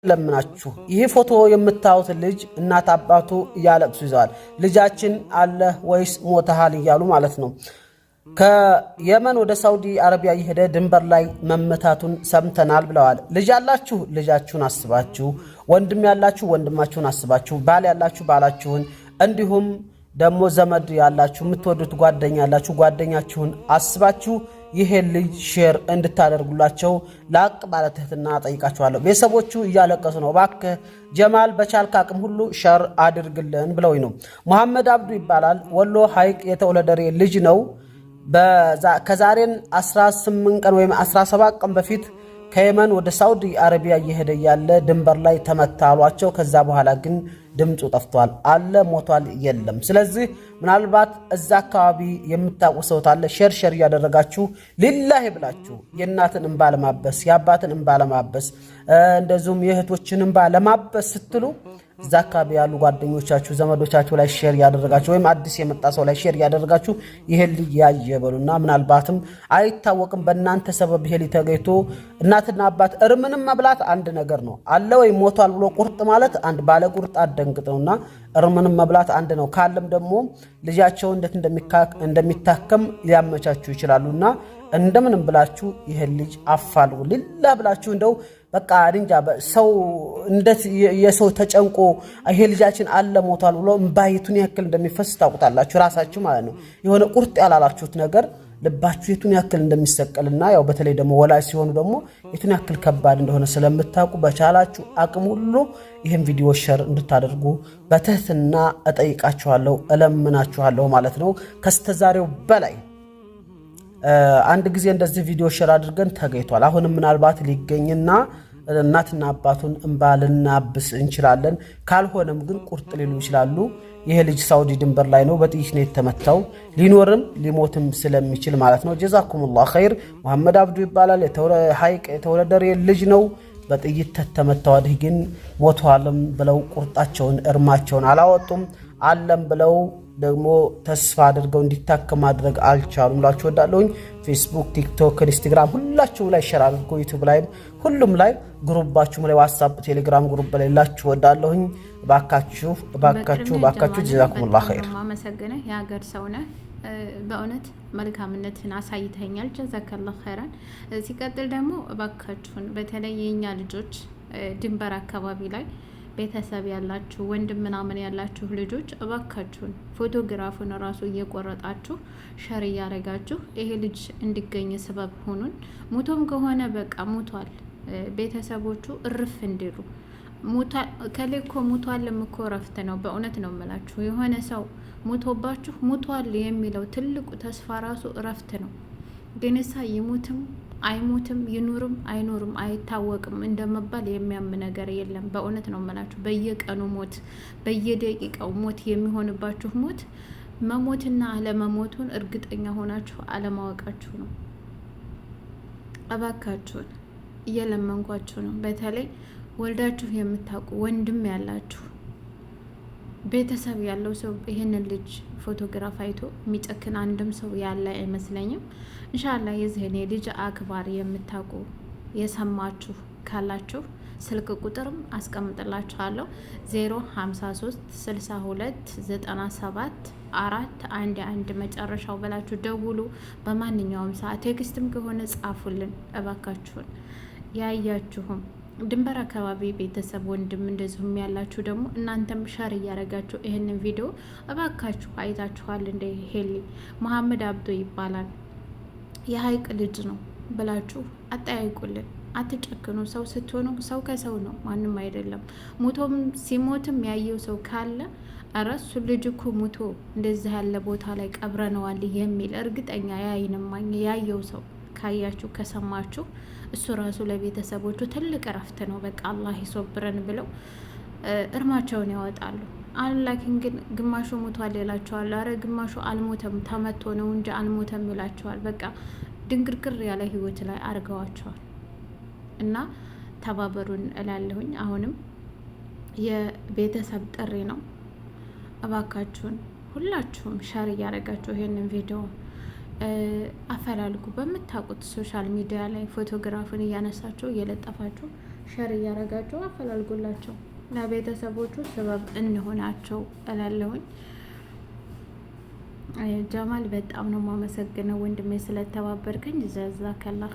ለምናችሁ ይሄ ፎቶ የምታዩት ልጅ እናት አባቱ እያለቅሱ ይዘዋል። ልጃችን አለ ወይስ ሞተሃል እያሉ ማለት ነው። ከየመን ወደ ሳውዲ አረቢያ የሄደ ድንበር ላይ መመታቱን ሰምተናል ብለዋል። ልጅ ያላችሁ ልጃችሁን አስባችሁ፣ ወንድም ያላችሁ ወንድማችሁን አስባችሁ፣ ባል ያላችሁ ባላችሁን፣ እንዲሁም ደግሞ ዘመድ ያላችሁ የምትወዱት ጓደኛ ያላችሁ ጓደኛችሁን አስባችሁ ይሄን ልጅ ሼር እንድታደርጉላቸው ላቅ ባለ ትህትና ጠይቃችኋለሁ። ቤተሰቦቹ እያለቀሱ ነው። እባክህ ጀማል በቻልክ አቅም ሁሉ ሼር አድርግልን ብለውኝ ነው። መሐመድ አብዱ ይባላል። ወሎ ሐይቅ የተወለደሬ ልጅ ነው። ከዛሬን 18 ቀን ወይም 17 ቀን በፊት ከየመን ወደ ሳውዲ አረቢያ እየሄደ ያለ ድንበር ላይ ተመታ አሏቸው። ከዛ በኋላ ግን ድምፁ ጠፍቷል። አለ ሞቷል የለም። ስለዚህ ምናልባት እዛ አካባቢ የምታውቁ ሰው ታለ ሼር እያደረጋችሁ ሊላሂ ብላችሁ የእናትን እንባ ለማበስ የአባትን እንባ ለማበስ እንደዚሁም የእህቶችን እንባ ለማበስ ስትሉ እዛ አካባቢ ያሉ ጓደኞቻችሁ ዘመዶቻችሁ ላይ ሼር ያደረጋችሁ ወይም አዲስ የመጣ ሰው ላይ ሼር ያደረጋችሁ ይሄን ልጅ ያየበሉና ምናልባትም አይታወቅም በእናንተ ሰበብ ይሄ ተገይቶ እናትና አባት እርምንም መብላት አንድ ነገር ነው። አለ ወይ ሞቷል ብሎ ቁርጥ ማለት አንድ ባለ ቁርጥ አደንግጥ ነውና እርምንም መብላት አንድ ነው። ካለም ደግሞ ልጃቸው እንዴት እንደሚታከም ሊያመቻቹ ይችላሉና እንደምንም ብላችሁ ይሄን ልጅ አፋልጉ ሊላ ብላችሁ እንደው በቃ እንጃ ሰው እንዴት የሰው ተጨንቆ ይሄ ልጃችን አለ ሞቷል ብሎ እንባይቱን ያክል እንደሚፈስ ታውቁታላችሁ ራሳችሁ ማለት ነው። የሆነ ቁርጥ ያላላችሁት ነገር ልባችሁ የቱን ያክል እንደሚሰቀልና ያው በተለይ ደግሞ ወላጅ ሲሆኑ ደግሞ የቱን ያክል ከባድ እንደሆነ ስለምታውቁ በቻላችሁ አቅም ሁሉ ይሄን ቪዲዮ ሼር እንድታደርጉ በትህትና እጠይቃችኋለሁ፣ እለምናችኋለሁ ማለት ነው። ከስተዛሬው በላይ አንድ ጊዜ እንደዚህ ቪዲዮ ሼር አድርገን ተገይቷል። አሁንም ምናልባት ሊገኝና እናትና አባቱን እንባ ልናብስ እንችላለን። ካልሆነም ግን ቁርጥ ሊሉ ይችላሉ። ይሄ ልጅ ሳውዲ ድንበር ላይ ነው፣ በጥይት ነው የተመታው። ሊኖርም ሊሞትም ስለሚችል ማለት ነው። ጀዛኩሙላህ ኸይር። መሐመድ አብዱ ይባላል። ሐይቅ የተወለደሬ ልጅ ነው። በጥይት ተመታው። ወዲህ ግን ሞቷልም ብለው ቁርጣቸውን እርማቸውን አላወጡም። አለም ብለው ደግሞ ተስፋ አድርገው እንዲታከም ማድረግ አልቻሉም። ላችሁ ወዳለሁኝ ፌስቡክ፣ ቲክቶክ፣ ኢንስታግራም ሁላችሁም ላይ ሼር አድርጉ። ዩቲዩብ ላይ ሁሉም ላይ ግሩባችሁም ላይ ዋትስአፕ፣ ቴሌግራም ግሩፕ ላይ ላችሁ ወዳለሁኝ። ባካችሁ ጀዛኩሙላህ ኸይር። ማመሰግነ የሀገር ሰው ነህ። በእውነት መልካምነትን አሳይተኛል። ጀዛከላህ ኸይራን። ሲቀጥል ደግሞ ባካችሁን በተለይ የኛ ልጆች ድንበር አካባቢ ላይ ቤተሰብ ያላችሁ ወንድም ምናምን ያላችሁ ልጆች እባካችሁን ፎቶግራፉን ራሱ እየቆረጣችሁ ሸር እያረጋችሁ ይሄ ልጅ እንዲገኝ ሰበብ ሆኑን። ሙቶም ከሆነ በቃ ሙቷል፣ ቤተሰቦቹ እርፍ እንዲሉ ከሌኮ ሙቷልም እኮ ረፍት ነው። በእውነት ነው የምላችሁ። የሆነ ሰው ሙቶባችሁ ሙቷል የሚለው ትልቁ ተስፋ ራሱ እረፍት ነው። ግንሳ ይሙትም አይሞትም ይኑርም አይኖርም አይታወቅም እንደመባል የሚያም ነገር የለም። በእውነት ነው የምላችሁ። በየቀኑ ሞት፣ በየደቂቃው ሞት የሚሆንባችሁ ሞት መሞትና አለመሞቱን እርግጠኛ ሆናችሁ አለማወቃችሁ ነው። እባካችሁን እየለመንኳችሁ ነው። በተለይ ወልዳችሁ የምታውቁ ወንድም ያላችሁ ቤተሰብ ያለው ሰው ይህንን ልጅ ፎቶግራፍ አይቶ የሚጨክን አንድም ሰው ያለ አይመስለኝም። ኢንሻአላህ የዚህን የልጅ አክባሪ የምታውቁ የሰማችሁ ካላችሁ ስልክ ቁጥርም አስቀምጥላችኋለሁ 053 62 97 411 መጨረሻው ብላችሁ ደውሉ። በማንኛውም ሰዓት ቴክስትም ከሆነ ጻፉልን እባካችሁን። ያያችሁም ድንበር አካባቢ ቤተሰብ ወንድም እንደዚሁም ያላችሁ ደግሞ እናንተም ሸር እያደረጋችሁ ይህንን ቪዲዮ እባካችሁ አይታችኋል እንደ ሄሊ መሐመድ አብዶ ይባላል የሐይቅ ልጅ ነው ብላችሁ አጠያይቁልን። አትጨክኑ። ሰው ስትሆኑ ሰው ከሰው ነው፣ ማንም አይደለም። ሙቶም ሲሞትም ያየው ሰው ካለ እረሱ ልጅ እኮ ሙቶ እንደዚህ ያለ ቦታ ላይ ቀብረነዋል የሚል እርግጠኛ ያይንማኝ ያየው ሰው ካያችሁ ከሰማችሁ እሱ ራሱ ለቤተሰቦቹ ትልቅ እረፍት ነው። በቃ አላህ ይሶብረን ብለው እርማቸውን ያወጣሉ። አላኪን ግን ግማሹ ሞቷል ይላቸዋል። አረ ግማሹ አልሞተም ተመቶ ነው እንጂ አልሞተም ይላቸዋል። በቃ ድንግርግር ያለ ህይወት ላይ አርገዋቸዋል። እና ተባበሩን እላለሁኝ። አሁንም የቤተሰብ ጥሪ ነው። እባካችሁን ሁላችሁም ሸር እያደረጋችሁ ይሄንን ቪዲዮ አፈላልጉ። በምታውቁት ሶሻል ሚዲያ ላይ ፎቶግራፍን እያነሳችሁ እየለጠፋችሁ ሸር እያረጋችሁ አፈላልጉላቸው። ለቤተሰቦቹ ሰበብ እንሆናቸው እላለሁኝ። ጀማል በጣም ነው የማመሰግነው ወንድሜ ስለተባበርከኝ። ጀዛከላህ